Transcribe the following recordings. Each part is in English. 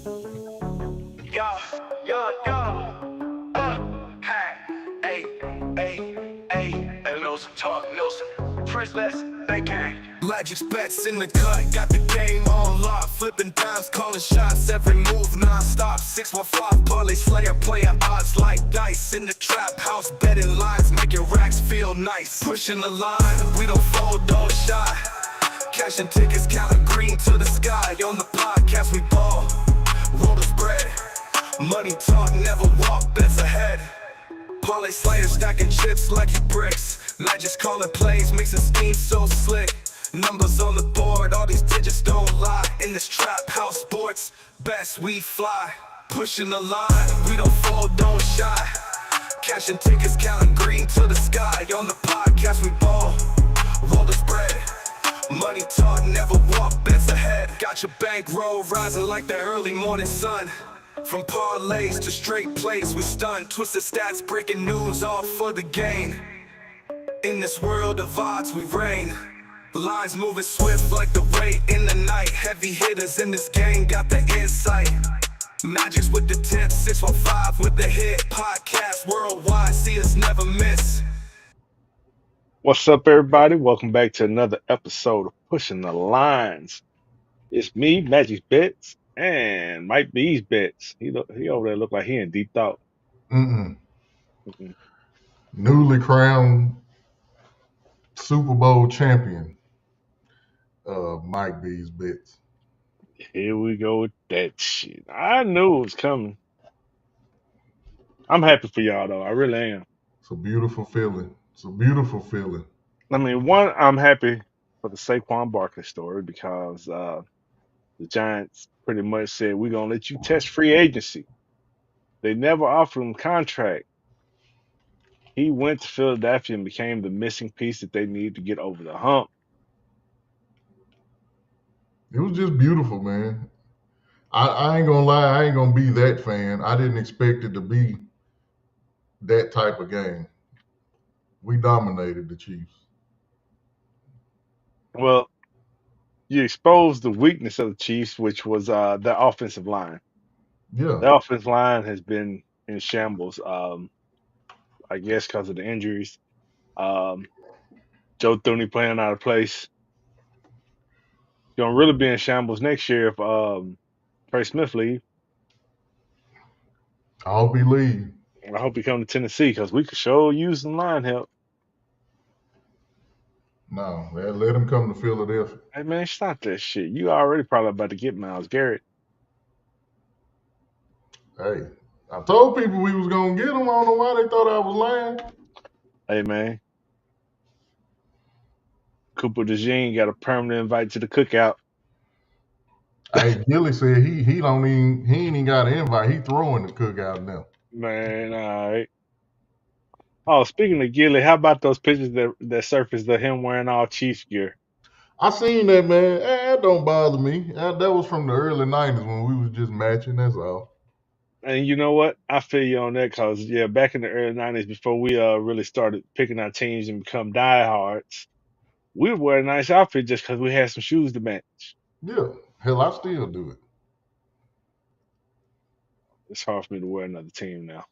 Yeah, yeah, yeah. Hey, Nelson, talk, Nelson. Princess, they gang. Magic's bets in the cut, got the game on lock. Flipping dimes, calling shots, every move non-stop. 615 bully slayer, player odds like dice. In the trap house, betting lines, making racks feel nice. Pushing the line, we don't fold, don't shy. Cashing tickets, counting green to the sky. On the podcast, we ball, roll the spread. Money talk, never walk, bets ahead. Parlay slayer stacking chips like you bricks. Magic's calling plays, mixing schemes so slick. Numbers on the board, all these digits don't lie. In this trap house sports, best we fly. Pushing the line, we don't fold, don't shy. Cashing tickets, counting green to the sky. On the podcast we ball, roll the spread. Money talk, never walk, bets ahead. Got your bankroll rising like the early morning sun. From parlays to straight plays, we stun. Twisted stats, breaking news, all for the gain. In this world of odds, we reign. Lines moving swift like the rain in the night. Heavy hitters in this game got the insight. Magic's with the 10, 615 with the hit. Podcast worldwide, see us never miss. What's up, everybody? Welcome back to another episode of Pushing the Lines. It's me, Magic Bets, and Mike B's Bets. He over there look like he in deep thought. Mm-mm. Mm-mm. Newly crowned Super Bowl champion, Mike B's Bets. Here we go with that shit. I knew it was coming. I'm happy for y'all though. I really am. It's a beautiful feeling. It's a beautiful feeling. I mean, one, I'm happy for the Saquon Barkley story because the Giants pretty much said we're gonna let you test free agency. They never offered him a contract. He went to Philadelphia and became the missing piece that they need to get over the hump. It was just beautiful, man. I ain't gonna lie, I ain't gonna be that fan. I didn't expect it to be that type of game. We dominated the Chiefs. Well, you exposed the weakness of the Chiefs, which was their offensive line. Yeah. Their offensive line has been in shambles, I guess, because of the injuries. Um, Joe Thuney playing out of place. Gonna really be in shambles next year if Trey Smith leave. I hope he leave. I hope he come to Tennessee because we could sure use some line help. No, let him come to Philadelphia. Hey man, stop that shit. You already probably about to get Myles Garrett. Hey, I told people we was gonna get him. I don't know why they thought I was lying. Hey man, Cooper DeJean got a permanent invite to the cookout. Hey, Gilly said he ain't even got an invite. He throwing the cookout now. Man, all right. Oh, speaking of Gilly, how about those pictures that surfaced of him wearing all Chiefs gear? I seen that, man. That don't bother me. That was from the early '90s when we was just matching. That's all. And you know what? I feel you on that because yeah, back in the early '90s, before we really started picking our teams and become diehards, we would wear a nice outfit just because we had some shoes to match. Yeah, hell, I still do it. It's hard for me to wear another team now.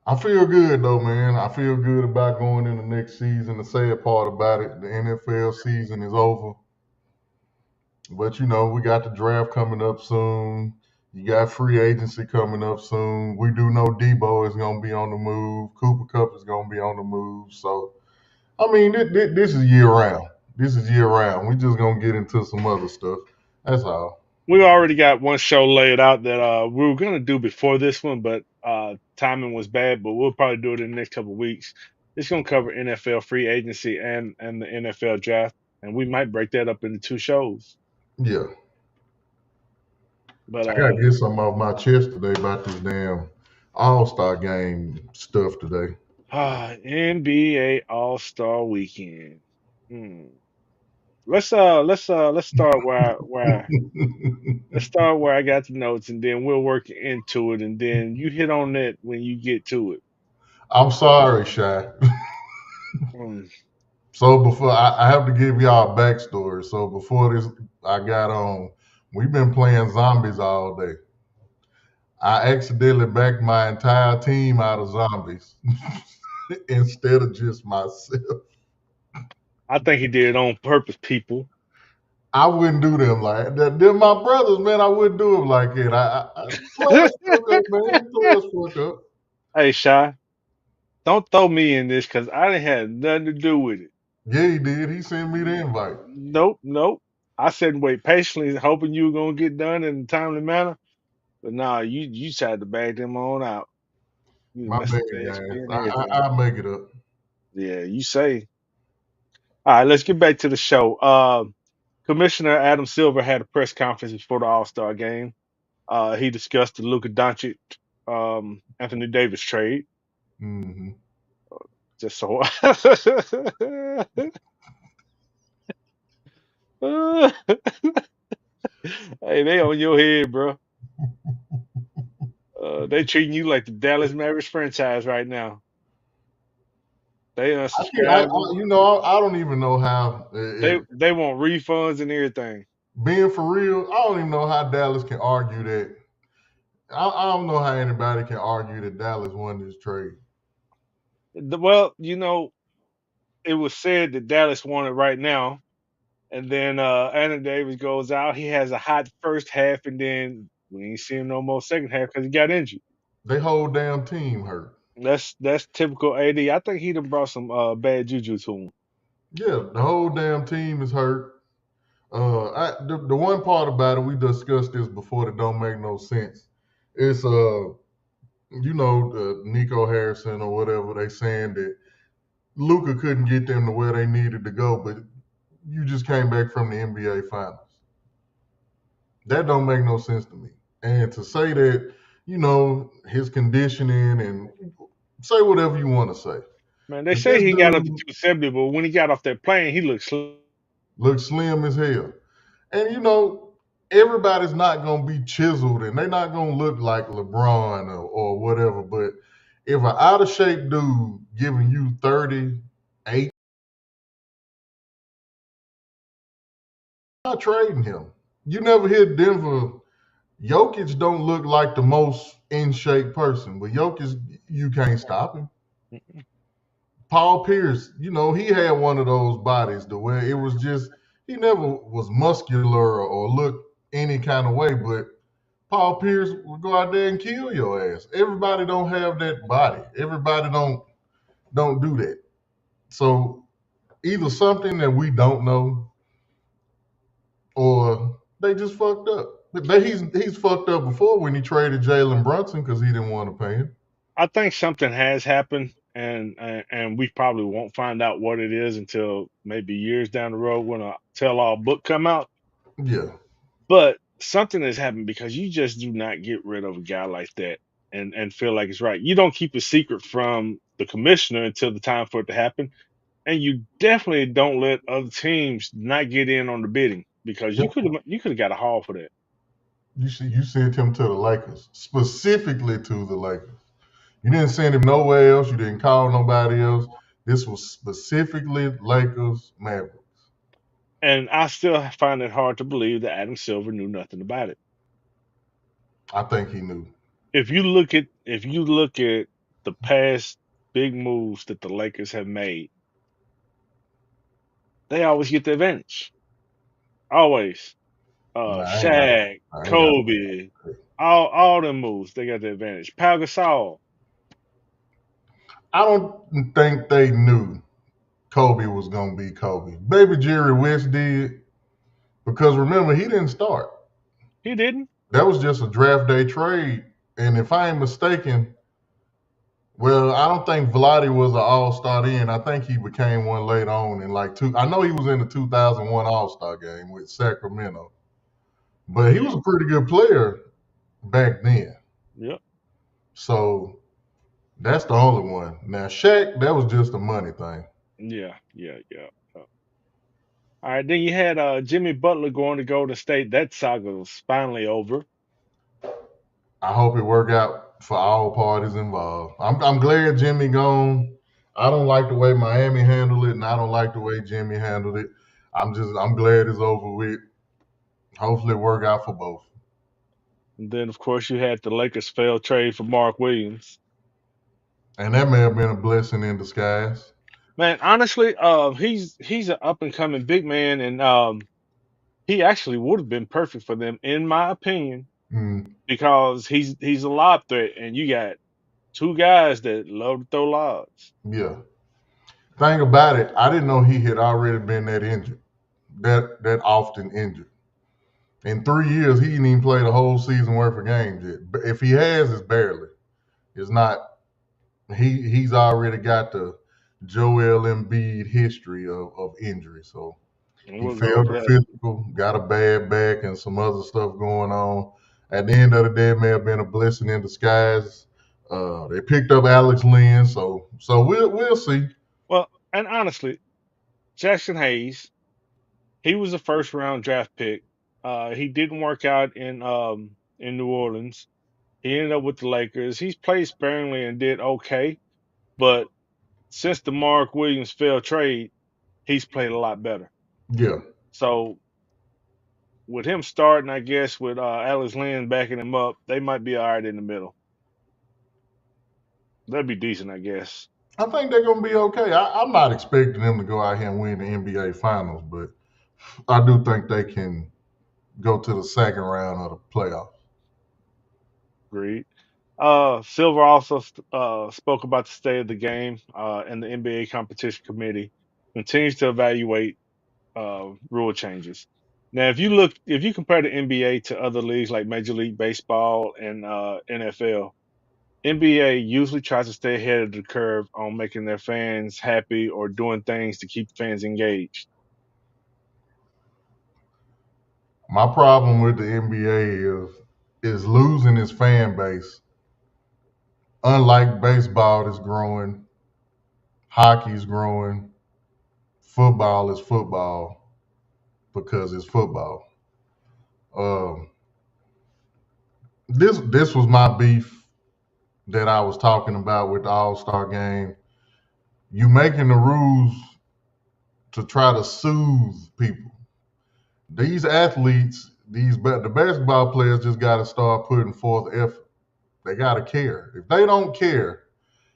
I feel good though, man. I feel good about going in the next season. The sad part about it, the NFL season is over. But you know, we got the draft coming up soon. You got free agency coming up soon. We do know Debo is gonna be on the move. Cooper Kupp is gonna be on the move. So, I mean, this is year round. This is year round. We just gonna get into some other stuff. That's all. We already got one show laid out that we were gonna do before this one, but timing was bad. But we'll probably do it in the next couple of weeks. It's gonna cover NFL free agency and the NFL draft, and we might break that up into two shows. Yeah. But I gotta get something off my chest today about this damn All-Star game stuff today. NBA All-Star Weekend. Let's start where let's start where I got the notes, and then we'll work into it, and then you hit on that when you get to it. I'm sorry, Shy. Mm. So before I have to give y'all a backstory. So before this, I got on We've been playing zombies all day. I accidentally backed my entire team out of zombies instead of just myself. I think he did it on purpose, people. I wouldn't do them like that. They're my brothers, man. I wouldn't do them like that. Players fuck up, man. Players fuck up. Hey, Shy, don't throw me in this because I didn't have nothing to do with it. Yeah, he did. He sent me the invite. Nope, nope. I sat and wait patiently, hoping you were gonna get done in a timely manner. But nah, you tried to bag them on out. You My messed bad, up the guys. and everything. I'll make it up. Yeah, you say. All right, let's get back to the show. Commissioner Adam Silver had a press conference before the All Star game. He discussed the Luka Doncic, Anthony Davis trade. Hmm. Just so, hey, they on your head, bro. They treating you like the Dallas Mavericks franchise right now. They unsubscribing. I don't even know how. They want refunds and everything. Being for real, I don't even know how Dallas can argue that. I don't know how anybody can argue that Dallas won this trade. Well, it was said that Dallas won it right now, and then Anthony Davis goes out. He has a hot first half, and then we ain't see him no more second half because he got injured. They whole damn team hurt. That's typical AD. I think he done brought some bad juju to him. Yeah, the whole damn team is hurt. The one part about it, we discussed this before, that don't make no sense. It's Nico Harrison or whatever, they saying that Luka couldn't get them to where they needed to go, but you just came back from the NBA Finals. That don't make no sense to me. And to say that, his conditioning, and say whatever you want to say. Man, they But say this he got up to dude 270, but when he got off that plane, he looked slim. looks slim as hell. And everybody's not gonna be chiseled, and they're not gonna look like LeBron or whatever. But if an out of shape dude giving you 38, not trading him. You never hear Denver. Jokic don't look like the most in shape person, but Jokic, you can't stop him. Paul Pierce, he had one of those bodies the way it was just, he never was muscular or looked any kind of way, but Paul Pierce would go out there and kill your ass. Everybody don't have that body. Everybody don't do that. So either something that we don't know, or they just fucked up. He's fucked up before when he traded Jalen Brunson because he didn't want to pay him. I think something has happened, and we probably won't find out what it is until maybe years down the road when a tell-all book come out. Yeah. But something has happened because you just do not get rid of a guy like that and feel like it's right. You don't keep a secret from the commissioner until the time for it to happen, and you definitely don't let other teams not get in on the bidding because you could have got a haul for that. You sent him to the Lakers, specifically to the Lakers. You didn't send him nowhere else. You didn't call nobody else. This was specifically Lakers Mavericks. And I still find it hard to believe that Adam Silver knew nothing about it. I think he knew. If you look at the past big moves that the Lakers have made, they always get the advantage. Always. Shaq, Kobe, all them moves, they got the advantage. Pau Gasol. I don't think they knew Kobe was gonna be Kobe. Baby Jerry West did, because remember, he didn't start. He didn't. That was just a draft day trade. And if I ain't mistaken, well, I don't think Vlade was an all-star then. I think he became one later on I know he was in the 2001 All-Star game with Sacramento. But he was a pretty good player back then. Yep. So that's the only one. Now Shaq, that was just a money thing. Yeah. All right, then you had Jimmy Butler going to Golden State. That saga was finally over. I hope it worked out for all parties involved. I'm glad Jimmy gone. I don't like the way Miami handled it, and I don't like the way Jimmy handled it. I'm glad it's over with. Hopefully it work out for both. And then, of course, you had the Lakers failed trade for Mark Williams. And that may have been a blessing in disguise. Man, honestly, he's an up and coming big man, and he actually would have been perfect for them, in my opinion, Mm, because he's a lob threat, and you got two guys that love to throw lobs. yeah. Thing about it, I didn't know he had already been that injured, that often injured. In 3 years, he didn't even play the whole season worth of games yet. But if he has, it's barely. It's not. He's already got the Joel Embiid history of injury. So And he we'll go failed over the that. physical, got a bad back, and some other stuff going on. At the end of the day, it may have been a blessing in disguise. They picked up Alex Lynn, so we'll see. Well, and honestly, Jackson Hayes, he was a first round draft pick. He didn't work out in New Orleans. He ended up with the Lakers. He's played sparingly and did okay, but since the Mark Williams failed trade, he's played a lot better. Yeah, So with him starting, I guess with Alex Lynn backing him up, they might be all right in the middle. That'd be decent, I guess. I think they're gonna be okay. I'm not expecting them to go out here and win the NBA Finals, but I do think they can go to the second round of the playoffs. Agreed. Silver also spoke about the state of the game, and the NBA competition committee continues to evaluate rule changes. Now, if you compare the NBA to other leagues like Major League Baseball and NFL, NBA usually tries to stay ahead of the curve on making their fans happy or doing things to keep fans engaged. My problem with the NBA is losing its fan base. Unlike baseball is growing, hockey's growing, football is football because it's football. Um, this was my beef that I was talking about with the All Star game. You making the rules to try to soothe people. These athletes, the basketball players just got to start putting forth effort. They got to care. If they don't care,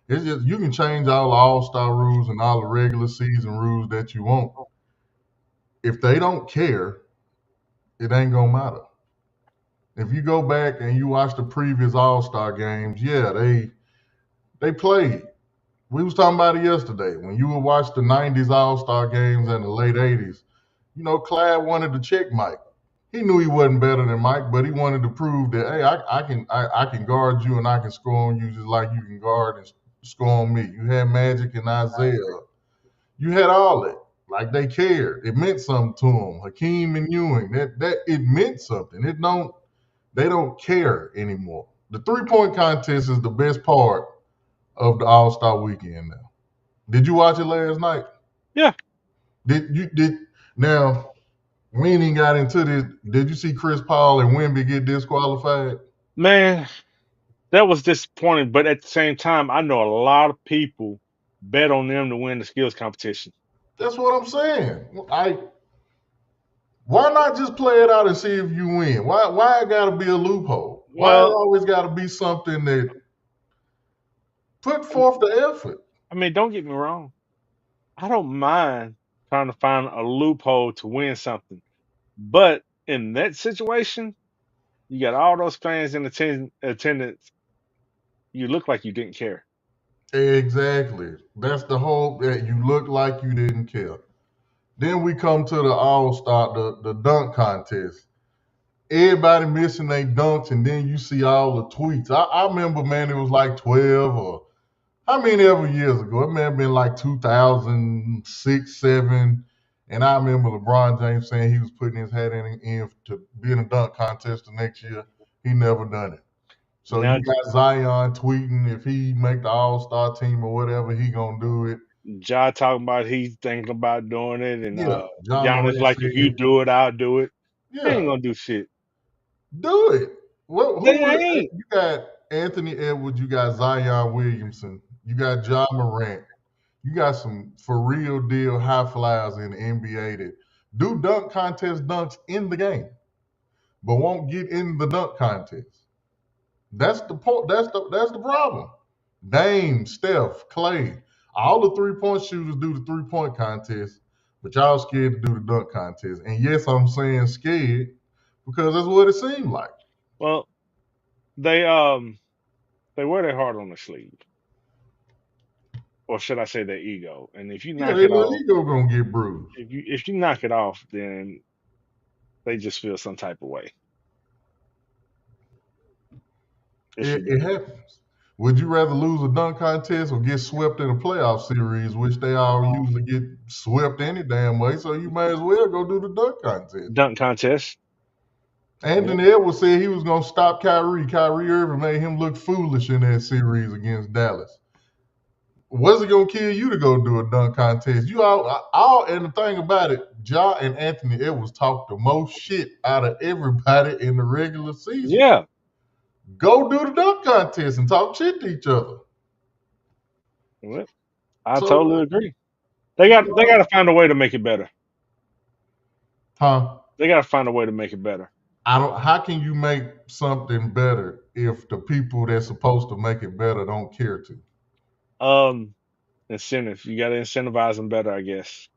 it's just you can change all the All-Star rules and all the regular season rules that you want. If they don't care, it ain't gonna matter. If you go back and you watch the previous All-Star games, yeah, they played. We was talking about it yesterday. When you would watch the '90s All-Star games and the late '80s, Clyde wanted to check Mike. He knew he wasn't better than Mike, but he wanted to prove that hey, I can guard you and I can score on you just like you can guard and score on me. You had Magic and Isaiah. You had all that. Like they cared. It meant something to them. Hakeem and Ewing. That it meant something. They don't care anymore. The 3-point contest is the best part of the All-Star weekend now. Did you watch it last night? Yeah, Did now we ain't even got into this. Did you see Chris Paul and Wemby get disqualified? man, that was disappointing. But at the same time, I know a lot of people bet on them to win the skills competition. That's what I'm saying. Why not just play it out and see if you win? Why it gotta be a loophole? Why it Well, always gotta be something that put forth the effort? I mean, don't get me wrong. I don't mind trying to find a loophole to win something. But in that situation, you got all those fans in attendance. You look like you didn't care. Exactly. That's the whole that you look like you didn't care. Then we come to the All-Star, the dunk contest. Everybody missing their dunks, and then you see all the tweets. I remember, man, it was like 12 or how many ever years ago? It may have been like 2006, 7. And I remember LeBron James saying he was putting his hat in to be in a dunk contest the next year. He never done it. So Now, you got Zion tweeting if he make the All-Star team or whatever, he gonna do it. Ja talking about he's thinking about doing it, and Yeah, John Giannis Moran like if you said, do it, I'll do it. They yeah, ain't gonna do shit. do it. They Who would ain't. you got? Anthony Edwards, you got Zion Williamson, you got John Morant, you got some for real deal high flyers in the NBA that do dunk contest dunks in the game. but won't get in the dunk contest. That's the point. That's the problem. Dame, Steph, Clay, all the 3-point shooters do the 3-point contest, but y'all scared to do the dunk contest. And yes, I'm saying scared because that's what it seemed like. Well, they wear their heart on their sleeve, or should I say their ego? And if you Yeah, knock their it off, ego gonna get bruised. if you knock it off, then they just feel some type of way. If It, you it happens. Would you rather lose a dunk contest or get swept in a playoff series, which they all usually get swept any damn way? So you might as well go do the dunk contest. dunk contest, Anthony Edwards said he was gonna stop Kyrie. Kyrie Irving made him look foolish in that series against Dallas. Was it gonna kill you to go do a dunk contest? You all and the thing about it, Ja and Anthony Edwards talked the most shit out of everybody in the regular season. yeah. Go do the dunk contest and talk shit to each other. Well, I So, totally agree. They got to find a way to make it better. huh? They got to find a way to make it better. How can you make something better if the people that's supposed to make it better don't care to? Incentive. You got to incentivize them better, I guess.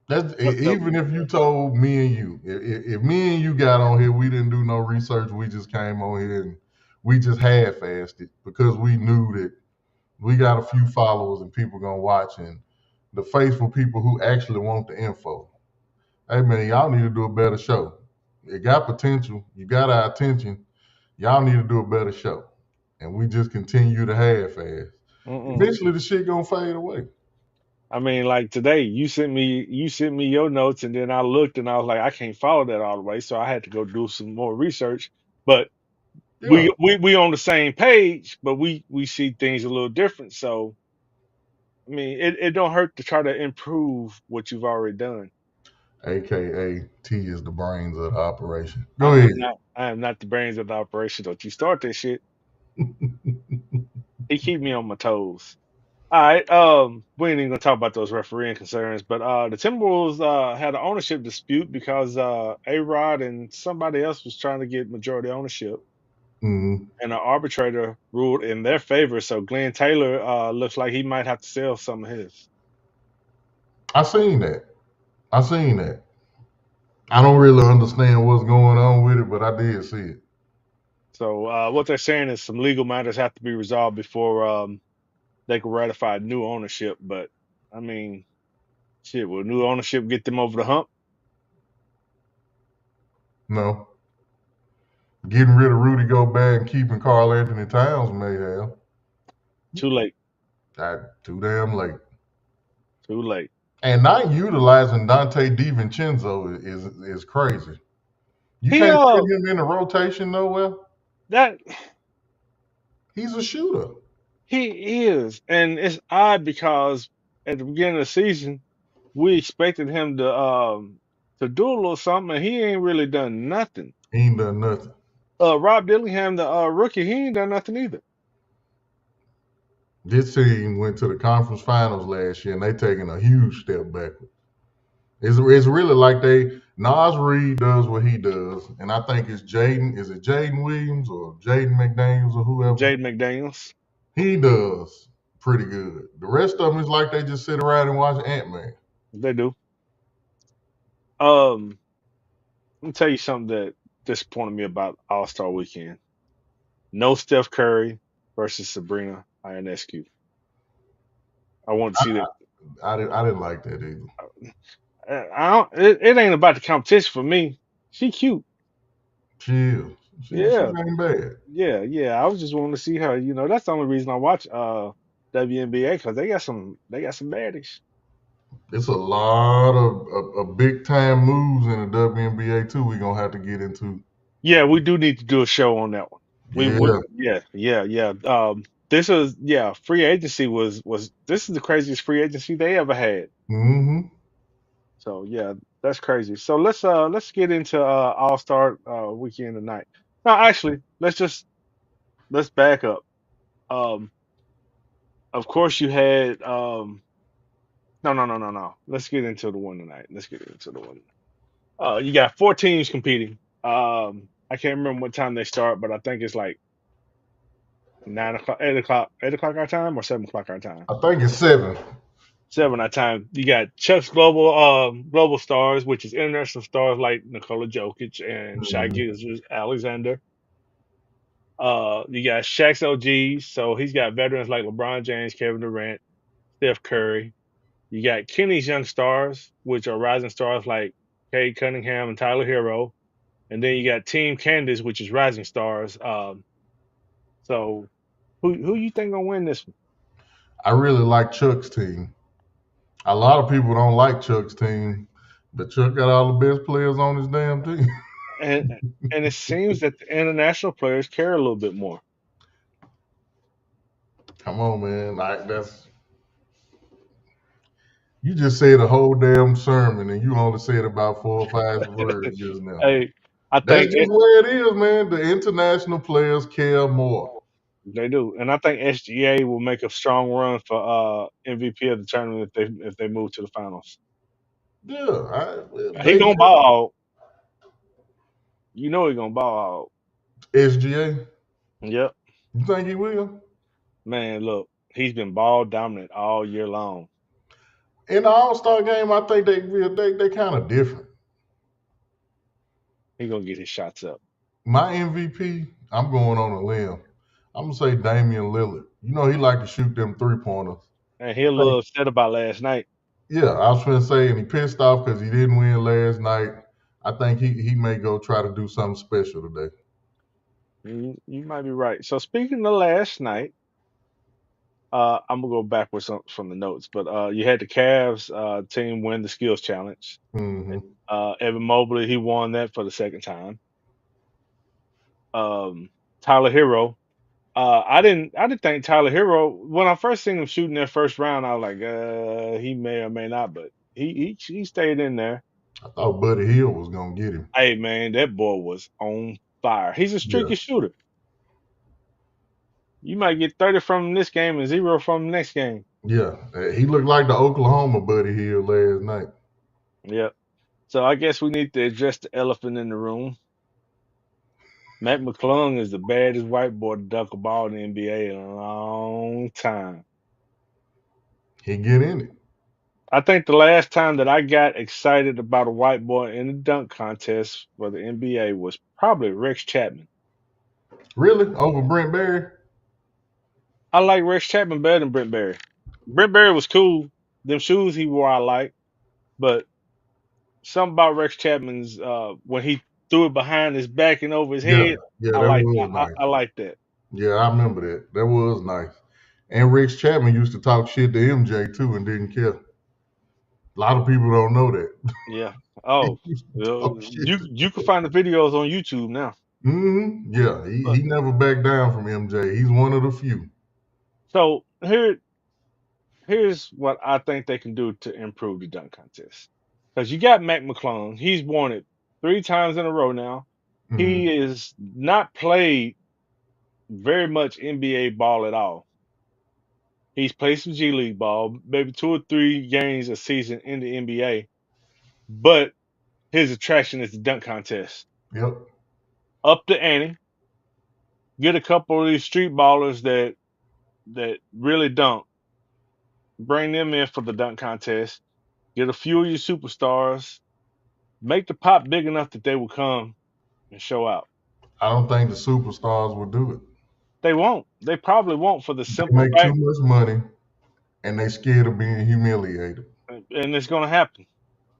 That's But even if you told me and you, if me and you got on here, we didn't do no research. We just came on here and we just half-assed it because we knew that we got a few followers and people gonna watch, and the faithful people who actually want the info. Hey man, y'all need to do a better show. It got potential. You got our attention. Y'all need to do a better show. And we just continue to half-ass. Eventually, the shit gonna fade away. I mean, like today, you sent me your notes, and then I looked, and I was like, I can't follow that all the way, so I had to go do some more research. But Yeah. we on the same page, but we see things a little different. So, I mean, it don't hurt to try to improve what you've already done. AKA T is the brains of the operation. Go ahead. I am not the brains of the operation. Don't you start that shit. He keep me on my toes. All right. We ain't even gonna talk about those refereeing concerns, but the Timberwolves had an ownership dispute because A-Rod and somebody else was trying to get majority ownership, Mhm. and an arbitrator ruled in their favor. So Glenn Taylor looks like he might have to sell some of his. I seen that. I don't really understand what's going on with it, but I did see it. So what they're saying is some legal matters have to be resolved before they can ratify new ownership. But I mean, shit, will new ownership get them over the hump? No. Getting rid of Rudy Gobert and keeping Karl Anthony Towns may have. Too late. Too damn late. Too late. And not utilizing Dante DiVincenzo is crazy. You He, can't put him in the rotation nowhere. That He's a shooter. he is, and it's odd because at the beginning of the season we expected him to do a little something, and he ain't really done nothing. He ain't done nothing. Rob Dillingham, the rookie, he ain't done nothing either. This team went to the conference finals last year, and they taking a huge step backward. It's really like Nas Reed does what he does, and I think it's Jaden. Is it Jaden Williams or Jaden McDaniels or whoever? Jaden McDaniels. He does pretty good. The rest of them is like they just sit around and watch Ant-Man. They do. Let me tell you something that disappointed me about All-Star Weekend. No Steph Curry versus Sabrina Ionescu. I want to see that. I didn't like that either. It ain't about the competition for me. She cute. Chill. She ain't bad. Yeah. I was just wanting to see her. You know, that's the only reason I watch WNBA, because they got some baddies. It's a lot of big time moves in the WNBA too. We're gonna have to get into. Yeah, we do need to do a show on that one. Yeah. This is free agency was this is the craziest free agency they ever had. Mm-hmm. So yeah, that's crazy. So let's get into All-Star Weekend tonight. No, actually, let's back up. Of course you had no. Let's get into the one tonight. You got 4 teams competing. I can't remember what time they start, but I think it's like 9 o'clock, 8 o'clock, 8 o'clock our time or 7 o'clock our time. I think it's 7. 7 our time. You got Chuck's global stars, which is international stars like Nikola Jokic and Shai Mhm. Alexander. You got Shaq's OGs, so he's got veterans like LeBron James, Kevin Durant, Steph Curry. You got Kenny's young stars, which are rising stars like Cade Cunningham and Tyler Hero. And then you got Team Candace, which is rising stars. So who you think gonna win this one? I really like Chuck's team. A lot of people don't like Chuck's team, but Chuck got all the best players on his damn team. And and it seems that the international players care a little bit more. Come on, man. Like that's you just said a whole damn sermon and you only said about 4 or 5 words just now. Hey, I That's think just where it is, man. The international players care more. they do, and I think SGA will make a strong run for MVP of the tournament if they move to the finals. Yeah, He they gonna ball out. You know he gonna ball out. SGA. Yep, You think he will? man. Look, he's been ball dominant all year long. In the All-Star game, I think they kind of different. He gonna get his shots up. My MVP, I'm going on a limb. I'm gonna say Damian Lillard. You know he like to shoot them 3-pointers. And he a little upset about last night. Yeah, I was gonna say, and he pissed off because he didn't win last night. I think he may go try to do something special today. You might be right. So speaking of last night, I'm gonna go backwards from the notes, but you had the Cavs team win the skills challenge. hmm Evan Mobley, he won that for the second time. Tyler Hero, I didn't think Tyler Hero when I first seen him shooting that first round. I was like, he may or may not, but he stayed in there. I thought Buddy Hill was gonna get him. Hey man, that boy was on fire. He's a streaky Yeah, shooter. You might get 30 from him this game and 0 from the next game. yeah. He looked like the Oklahoma Buddy Hill last night. Yep. So I guess we need to address the elephant in the room. Matt McClung is the baddest white boy to dunk a ball in the NBA in a long time. He get in it. I think the last time that I got excited about a white boy in the dunk contest for the NBA was probably Rex Chapman. Really? Over Brent Berry? I like Rex Chapman better than Brent Berry. Brent Berry was cool. Them shoes he wore I like, but something about Rex Chapman's when he threw it behind his back and over his Yeah, head, yeah, I that like was nice. I like that. Yeah, I remember that. That was nice. And Rex Chapman used to talk shit to MJ too and didn't care. A lot of people don't know that. Yeah. Oh, He used to talk shit. you can find the videos on YouTube now. Yeah, But he never backed down from MJ. He's one of the few. so here's what I think they can do to improve the dunk contest. Because you got Mac McClung, he's won it 3 times in a row now. Mhm. He is not played very much NBA ball at all. He's played some G League ball, maybe 2 or 3 games a season in the NBA, but his attraction is the dunk contest. Yep. Up the ante, get a couple of these street ballers that really dunk, bring them in for the dunk contest, get a few of your superstars, make the pop big enough that they will come and show out. I don't think the superstars will do it. They won't. They probably won't for the They simple make too fact, much money and they scared of being humiliated. and it's gonna happen.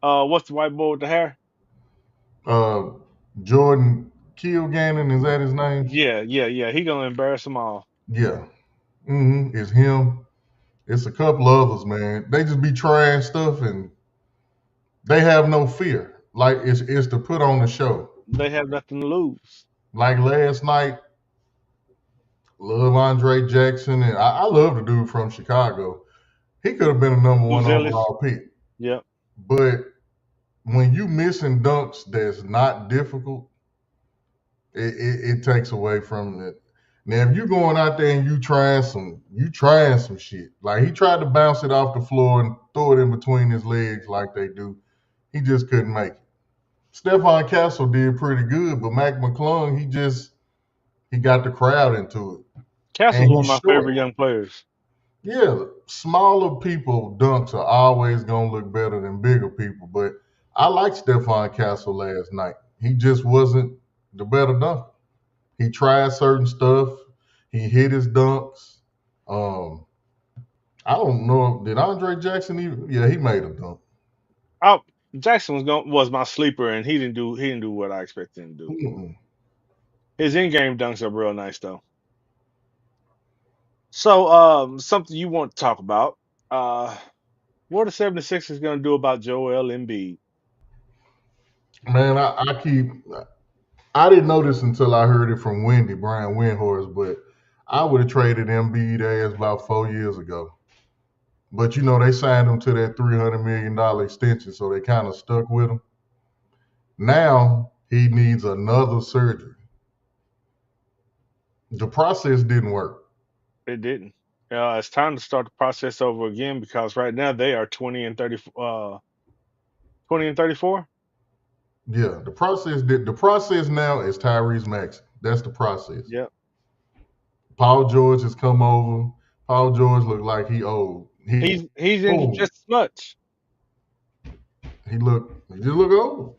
What's the white boy with the hair? Jordan Kilgannon, is that his name? Yeah. He gonna embarrass them all. Yeah. It's him. It's a couple others, man. They just be trying stuff and they have no fear. Like it's to put on the show. They have nothing to lose. Like last night, love Andre Jackson, and I love the dude from Chicago. He could have been a number 1 Who's Ellis? overall pick. Yep. But when you missing dunks that's not difficult, it takes away from it. Now, if you going out there and you trying some shit. Like he tried to bounce it off the floor and throw it in between his legs like they do. He just couldn't make it. Stephon Castle did pretty good, but Mac McClung, he got the crowd into it. Castle's And one of he's my short. favorite young players. Yeah, smaller people dunks are always gonna look better than bigger people. But I like Stephon Castle last night. He just wasn't the better dunker. He tried certain stuff. He hit his dunks. Um, I don't know. Did Andre Jackson even? Yeah, he made a dunk. Oh, Jackson was my sleeper, and he didn't do what I expected him to do. Mm-mm. His in-game dunks are real nice though. So, something you want to talk about. Uh, what are the 76ers going to do about Joel Embiid? Man, I didn't know this until I heard it from Wendy Brian Windhorst, but I would have traded Embiid ass about 4 years ago. But they signed him to that $300 million extension, so they kind of stuck with him. Now he needs another surgery. The process didn't work. It didn't. It's time to start the process over again because right now they are 20 and 34. Yeah, the process now is Tyrese Maxey. That's the process. Yep. Paul George has come over. Paul George looked like he old. He's injured Oh, just as much. he just look old.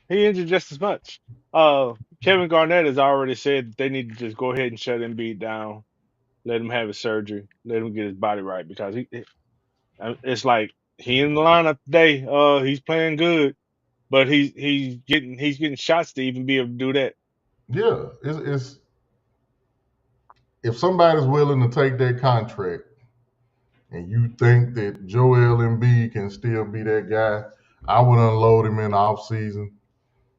He injured just as much. Kevin Garnett has already said that they need to just go ahead and shut Embiid down, let him have his surgery, let him get his body right because it's like he in the lineup today. He's playing good, but he's getting shots to even be able to do that. Yeah, it's if somebody's willing to take that contract and you think that Joel Embiid can still be that guy, I would unload him in the offseason.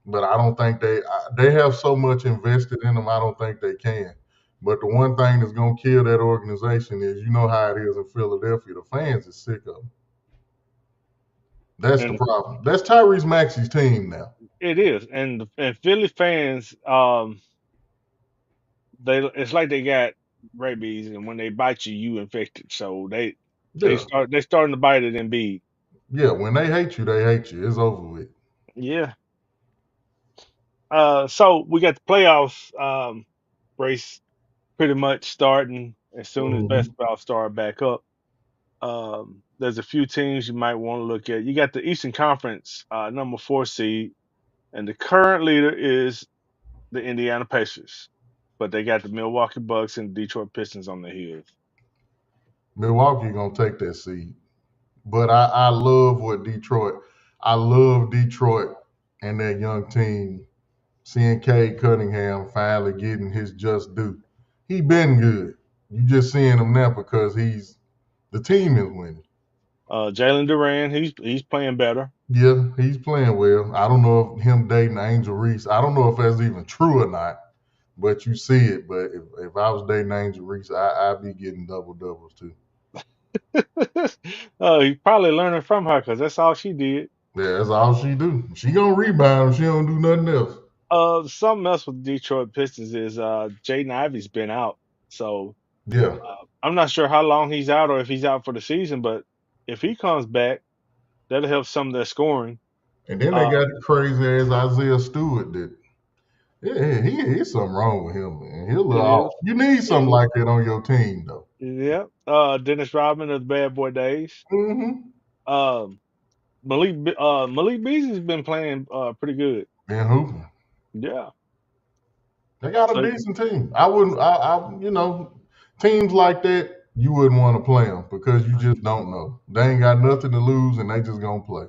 But I don't think they have so much invested in him. I don't think they can. But the one thing that's gonna kill that organization is how it is in Philadelphia. The fans is sick of him. That's the And problem. That's Tyrese Maxey's team now. it is, and Philly fans, it's like they got rabies, and when they bite you, you infected. So Yeah, they starting to bite at Embiid. yeah. When they hate you, they hate you. It's over with. Yeah. So we got the playoffs race pretty much starting as soon as hmm basketball start back up. There's a few teams you might want to look at. You got the Eastern Conference number 4 seed, and the current leader is the Indiana Pacers, but they got the Milwaukee Bucks and Detroit Pistons on their heels. Milwaukee gonna take that seed. But I love what Detroit. I love Detroit and that young team. Seeing Cade Cunningham finally getting his just due. He been good. You just seeing him now because the team is winning. Jalen Duran, he's playing better. Yeah, he's playing well. I don't know if him dating Angel Reese. I don't know if that's even true or not, but you see it. But if I was dating Angel Reese, I'd be getting double doubles too. He's probably learning from her because that's all she did. Yeah, that's all she do. She gonna rebound. She don't do nothing else. Something else with the Detroit Pistons is Jaden Ivey's been out, so Yeah, I'm not sure how long he's out or if he's out for the season. But if he comes back, that'll help some of their scoring. and then they Uh, got the crazy ass Isaiah Stewart that. Yeah, he's something wrong with him, man. He's a little it off. is. You need It something is. like that on your team, though. Yeah. Dennis Rodman of the Bad Boy days. Mm-hmm. Um, Malik Beasley's been playing pretty good. And hooping. Yeah. They got a So decent team. I wouldn't. Teams like that, you wouldn't want to play them because you just don't know. They ain't got nothing to lose, and they just gonna play.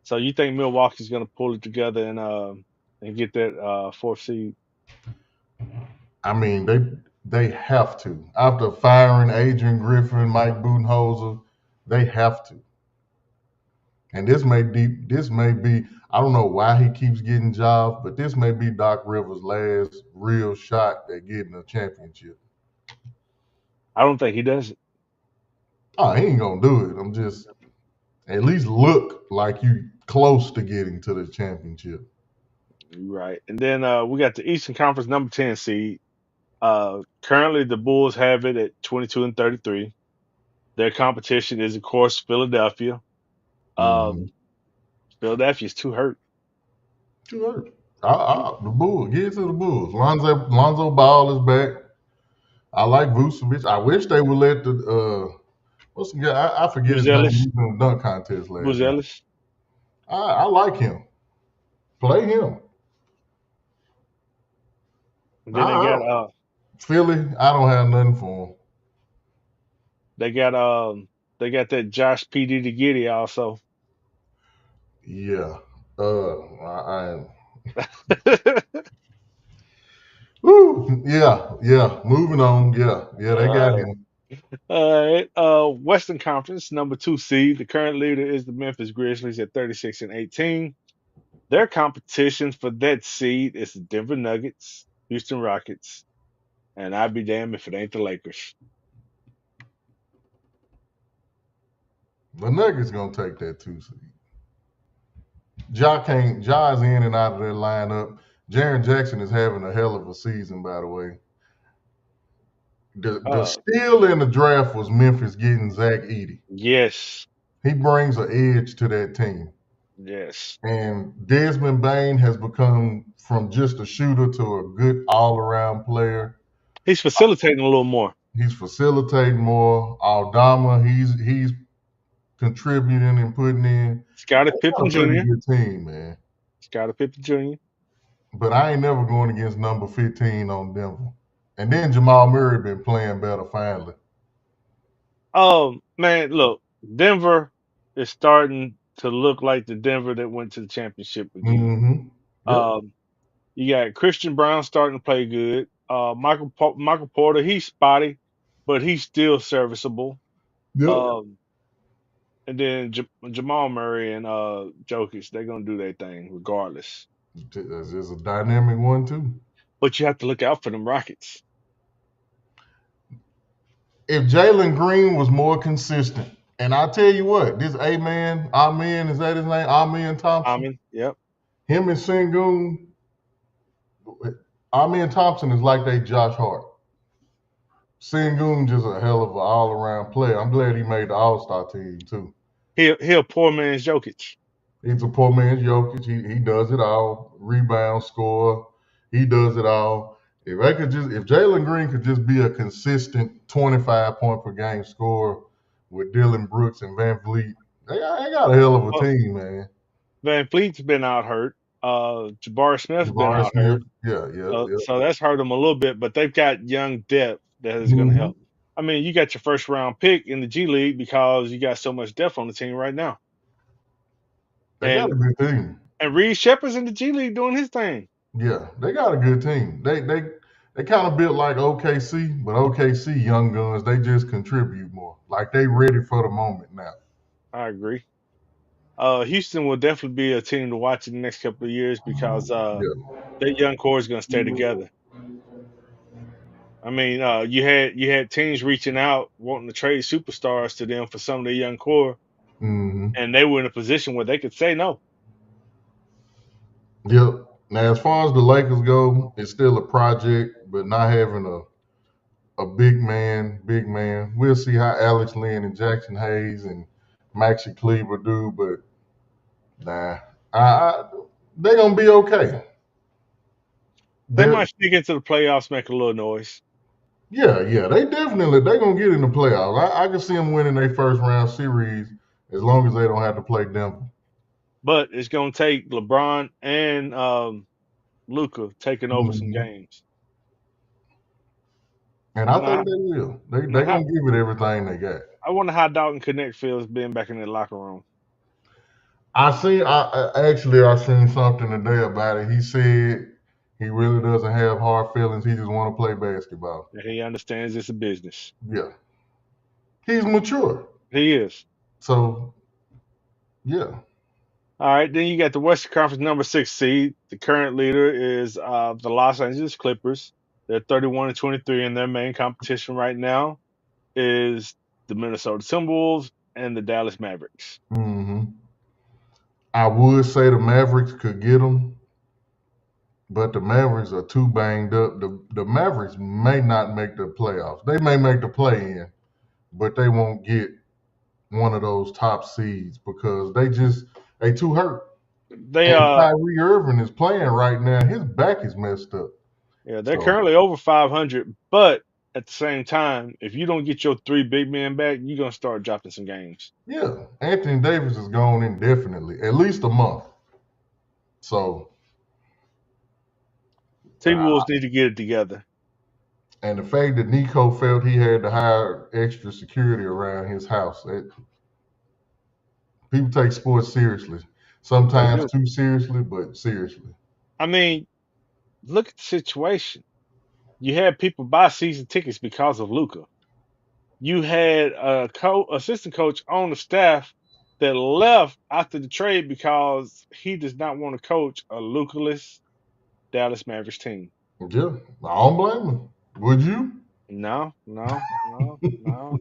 so you think Milwaukee's gonna pull it together and get that 4th seed? I mean, they have to. After firing Adrian Griffin, Mike Budenholzer, they have to. And this may be. I don't know why he keeps getting jobs, but this may be Doc Rivers' last real shot at getting a championship. I don't think he does it. Oh, he ain't gonna do it. I'm just at least look like you close to getting to the championship. Right. And then we got the Eastern Conference number 10 seed. Currently the Bulls have it at 22 and 33. Their competition is of course Philadelphia. hmm Um, Philadelphia's too hurt. Too hurt. The Bulls. Get to the Bulls. Lonzo Ball is back. I like Vucevic. I wish they would let the what's the guy? I forget his name. He Buzelis, was in the dunk contest last night. Buzelis. I like him. Play him. And then Philly, I don't have nothing for him. they got that Josh P. D. Giddy also. Yeah. Woo. Yeah. Moving on. Yeah. They got him. All right. Western Conference number 2 seed. The current leader is the Memphis Grizzlies at 36-18. Their competition for that seed is the Denver Nuggets, Houston Rockets, and I'd be damned if it ain't the Lakers. The Nuggets gonna take that 2 seed. Ja's in and out of that lineup. Jaren Jackson is having a hell of a season, by the way. The steal in the draft was Memphis getting Zach Edey. Yes. He brings an edge to that team. Yes. And Desmond Bane has become from just a shooter to a good all-around player. He's facilitating a little more. He's facilitating more. Aldama, he's contributing and putting in. Scottie Pippen That's a pretty Jr. good team, man. Scottie Pippen Jr. But I ain't never going against number 15 on Denver. And then Jamal Murray been playing better finally. Oh man, look, Denver is starting to look like the Denver that went to the championship again. Mm-hmm. Yep. You got Christian Brown starting to play good. Michael Porter, he's spotty, but he's still serviceable. Yep. And then Jamal Murray and Jokic, they're gonna do their thing regardless. It's a dynamic one too. But you have to look out for them Rockets. If Jalen Green was more consistent, and I tell you what, this Amen, is that his name? Amen Thompson. Yep. Him and Sengun, Amen Thompson is like they Josh Hart. Sengun just a hell of an all-around player. I'm glad he made the All-Star team too. He a poor man's Jokic. He's a poor man's Jokic. He does it all. Rebound, score. He does it all. If Jalen Green could just be a consistent 25 point per game scorer with Dylan Brooks and Van Vliet, they got a hell of a team, man. Van Vliet's been out hurt. Jabari Smith's been out hurt. Yeah. So that's hurt them a little bit, but they've got young depth that is going to help. I mean, you got your first round pick in the G League because you got so much depth on the team right now. They got a good team. And Reed Shepard's in the G League doing his thing. Yeah, they got a good team. They kind of built like OKC, but OKC young guns, they just contribute more. Like they ready for the moment now. I agree. Houston will definitely be a team to watch in the next couple of years because their young core is going to stay together. I mean, you had teams reaching out wanting to trade superstars to them for some of their young core, and they were in a position where they could say no. Yep. Now, as far as the Lakers go, it's still a project, but not having a big man. We'll see how Alex Len and Jackson Hayes and Maxi Kleber do, but they're gonna be okay. They might sneak into the playoffs, make a little noise. Yeah, they're gonna get in the playoffs. I can see them winning their first round series as long as they don't have to play Denver. But it's gonna take LeBron and Luka taking over some games. And I think they will. They're gonna give it everything they got. I wonder how Dalton Connect feels being back in the locker room. I seen something today about it. He said he really doesn't have hard feelings. He just want to play basketball. And he understands it's a business. Yeah. He's mature. He is. So, yeah. All right, then you got the Western Conference number 6 seed. The current leader is the Los Angeles Clippers. They're 31-23, and their main competition right now is the Minnesota Timberwolves and the Dallas Mavericks. I would say the Mavericks could get them, but the Mavericks are too banged up. The Mavericks may not make the playoffs. They may make the play-in, but they won't get one of those top seeds because they too hurt. They And Kyrie Irving is playing right now. His back is messed up. yeah, they're So currently over 500, but at the same time, if you don't get your three big men back, you're gonna start dropping some games. yeah, Anthony Davis is gone indefinitely, at least a month. So Timberwolves need to get it together. and the fact that Nico felt he had to hire extra security around his house, people take sports seriously. They Sometimes do. too seriously, but seriously. I mean, look at the situation. You had people buy season tickets because of Luca. You had a assistant coach on the staff that left after the trade because he does not want to coach a Luca-less Dallas Mavericks team. Yeah, I don't blame him. Would you? No, no, no, no.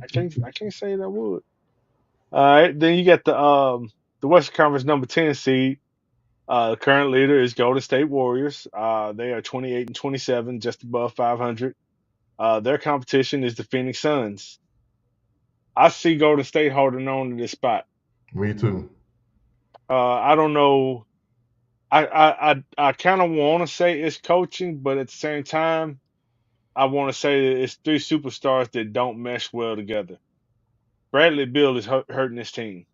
I can't say that I would. All right, then you got the Western Conference number 10 seed. The current leader is Golden State Warriors. They are 28 and 27, just above 500. Their competition is the Phoenix Suns. I see Golden State holding on to this spot. Me too. I don't know. I kind of want to say it's coaching, but at the same time, I want to say that it's three superstars that don't mesh well together. Bradley Beal is hurting this team.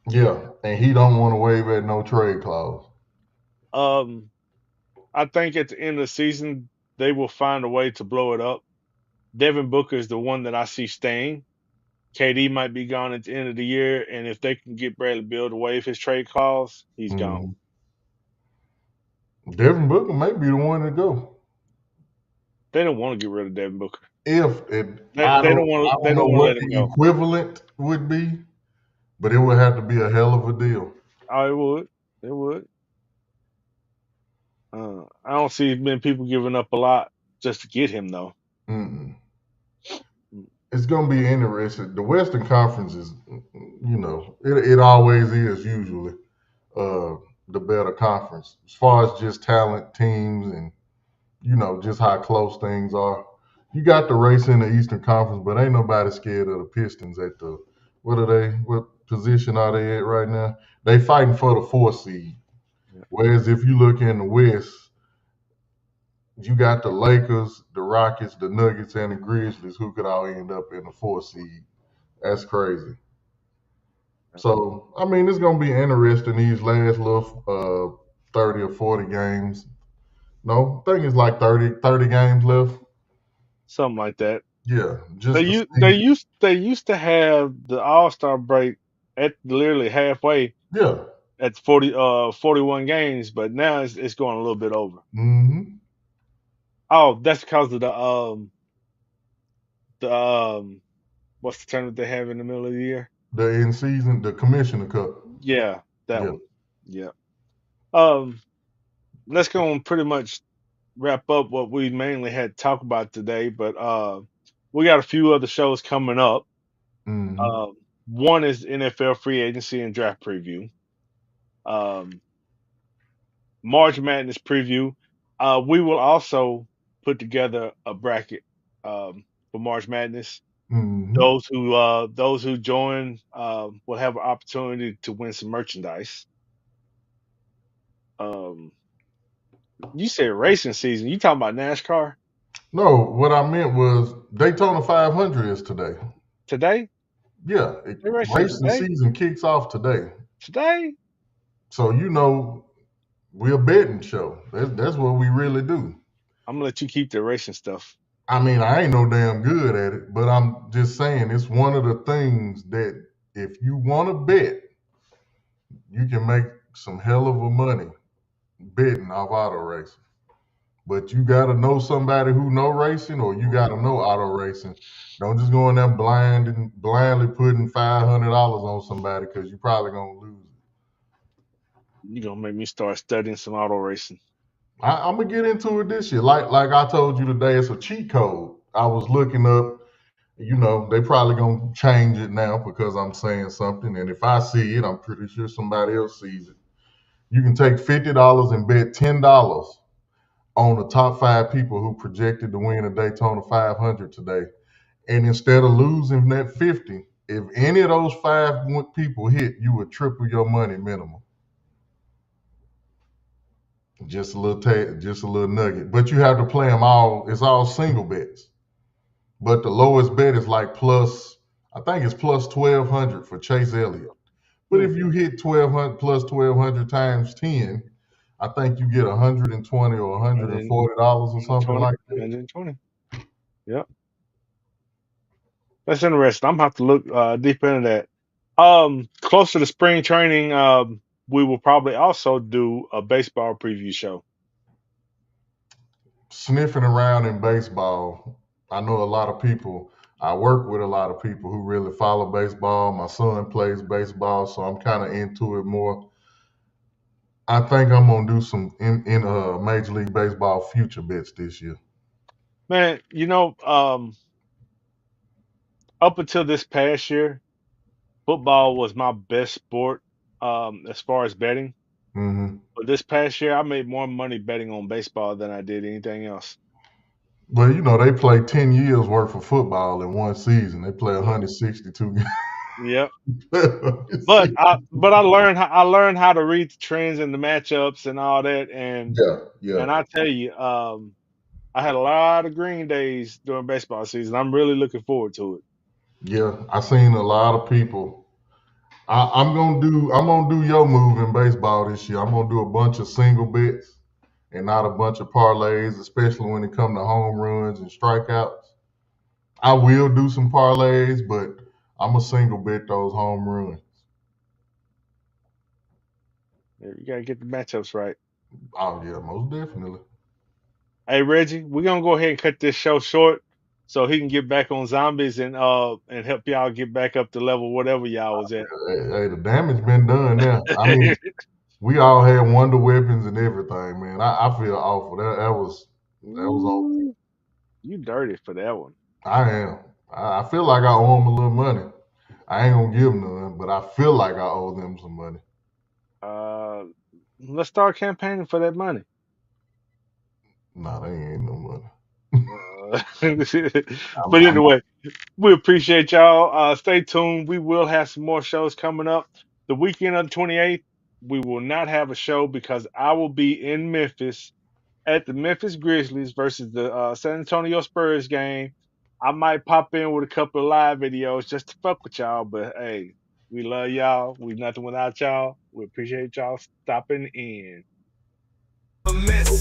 Yeah, and he don't want to waive at no trade clause. Um, I think at the end of the season they will find a way to blow it up. Devin Booker is the one that I see staying. KD might be gone at the end of the year, and if they can get Bradley Beal to waive his trade clause, he's gone. Devin Booker may be the one to go. They don't want to get rid of Devin Booker. If it, They I don't don't want. They know don't want to what let him the go. equivalent would be, but it would have to be a hell of a deal. Oh, it would. It would. I don't see many people giving up a lot just to get him though. Mm-mm. It's going to be interesting. The Western Conference is, it always is usually the better conference as far as just talent, teams, and just how close things are. You got the race in the Eastern Conference, but ain't nobody scared of the Pistons at the what position are they at right now? They fighting for the 4th seed. Yeah. Whereas if you look in the West, you got the Lakers, the Rockets, the Nuggets, and the Grizzlies who could all end up in the 4th seed. That's crazy. So, I mean, it's going to be interesting these last little 30 or 40 games. No, I think it's like 30 games left. Something like that. Yeah, just They used to have the All-Star break at literally halfway yeah. at 41 games, but now it's going a little bit over. Mm-hmm. Oh, that's because of what's the tournament they have in the middle of the year? The in season, the Commissioner Cup. Yeah, that Yeah. one. Yeah. Let's go and pretty much wrap up what we mainly had to talk about today, but we got a few other shows coming up. Mm-hmm. One is NFL free agency and draft preview. March Madness preview. We will also put together a bracket for March Madness. Mm-hmm. Those who join will have an opportunity to win some merchandise. You said racing season. You talking about NASCAR No, what I meant was Daytona 500 is today. today? Yeah, They're racing racing today? season kicks off today. Today? So we're a betting show. That's what we really do. I'm gonna let you keep the racing stuff. I mean, I ain't no damn good at it, but I'm just saying it's one of the things that if you want to bet, you can make some hell of a money betting off auto racing. But you gotta know somebody who know racing, or you gotta know auto racing. Don't just go in there blindly putting $500 on somebody because you're probably gonna lose. You're gonna make me start studying some auto racing. I'm gonna get into it this year. Like I told you today, it's a cheat code. I was looking up. They probably gonna change it now because I'm saying something, and if I see it, I'm pretty sure somebody else sees it. You can take $50 and bet $10 on the top 5 people who projected to win a Daytona 500 today, and instead of losing that 50, if any of those 5 people hit, you would triple your money minimum. just a little nugget. But you have to play them all. It's all single bets. But the lowest bet is like I think it's plus 1,200 for Chase Elliott. But if you hit 1,200 plus 1,200 times 10, I think you get $120 or $140 or something like that. 120. Yep. That's interesting. I'm gonna have to look deep into that. Close to the spring training, we will probably also do a baseball preview show. Sniffing around in baseball, I know a lot of people. I work with a lot of people who really follow baseball. My son plays baseball, so I'm kind of into it more. I think I'm gonna do some in Major League Baseball future bets this year. Man, up until this past year, football was my best sport as far as betting. hmm But this past year, I made more money betting on baseball than I did anything else. Well, they play 10 years worth of football in one season. They play 162 games. Yep. But I learned how to read the trends and the matchups and all that, and I tell you, I had a lot of green days during baseball season. I'm really looking forward to it. Yeah, I seen a lot of people. I'm gonna do your move in baseball this year. I'm gonna do a bunch of single bets and not a bunch of parlays, especially when it comes to home runs and strikeouts. I will do some parlays, but I'm a single bet those home runs. You gotta get the matchups right. Oh yeah, most definitely. Hey Reggie, we're gonna go ahead and cut this show short so he can get back on zombies and help y'all get back up to level whatever y'all was at. Hey, the damage been done now. I mean, we all had wonder weapons and everything, man. I feel awful. That was awful. Ooh, you dirty for that one. I am. I feel like I owe them a little money. I ain't gonna give them none, but I feel like I owe them some money. Let's start campaigning for that money. Nah, they ain't no money. But anyway, we appreciate y'all. Stay tuned. We will have some more shows coming up. The weekend of the 28th, we will not have a show because I will be in Memphis at the Memphis Grizzlies versus the San Antonio Spurs game. I might pop in with a couple of live videos just to fuck with y'all. But hey, we love y'all. We nothing without y'all. We appreciate y'all stopping in.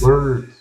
Birds.